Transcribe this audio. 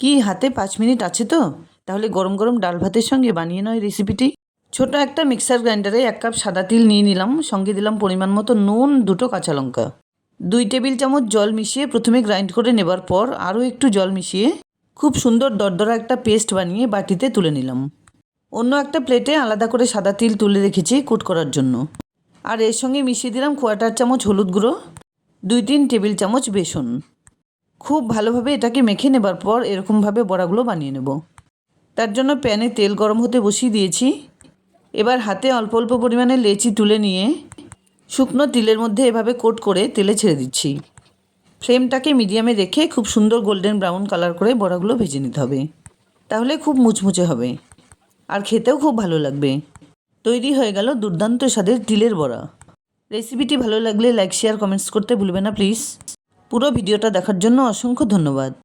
কি হাতে 5 মিনিট আছে তো? তাহলে গরম গরম ডাল ভাতের সঙ্গে বানিয়ে নয় রেসিপিটি। ছোট একটা মিক্সার গ্রাইন্ডারে 1 কাপ সাদা তিল নিয়ে নিলাম, সঙ্গে দিলাম পরিমাণ মতো নুন, 2টো কাঁচা লঙ্কা। 2 টেবিল চামচ জল মিশিয়ে প্রথমে গ্রাইন্ড করে নেবার পর আরও একটু জল মিশিয়ে খুব সুন্দর দরদরা একটা পেস্ট বানিয়ে বাটিতে তুলে নিলাম। অন্য একটা প্লেটে আলাদা করে সাদা তিল তুলে রেখেছি কুট করার জন্য। আর এর সঙ্গে মিশিয়ে দিলাম 1/4 চামচ হলুদ গুঁড়ো, 2-3 টেবিল চামচ বেসন। খুব ভালোভাবে এটাকে মেখে নেবার পর এরকমভাবে বড়াগুলো বানিয়ে নেব। তার জন্য প্যানে তেল গরম হতে বসিয়ে দিয়েছি। এবার হাতে অল্প অল্প পরিমাণে লেচি তুলে নিয়ে শুকনো তিলের মধ্যে এভাবে কোট করে তেলে ছেড়ে দিচ্ছি। ফ্লেমটাকে মিডিয়ামে রেখে খুব সুন্দর গোল্ডেন ব্রাউন কালার করে বড়াগুলো ভেজে নিতে হবে। তাহলে খুব মুচমুচে হবে আর খেতেও খুব ভালো লাগবে। তৈরি হয়ে গেল দুর্দান্ত স্বাদের তিলের বড়া। রেসিপিটি ভালো লাগলে লাইক, শেয়ার, কমেন্টস করতে ভুলবে না প্লিজ। পুরো ভিডিওটা দেখার জন্য অসংখ্য ধন্যবাদ।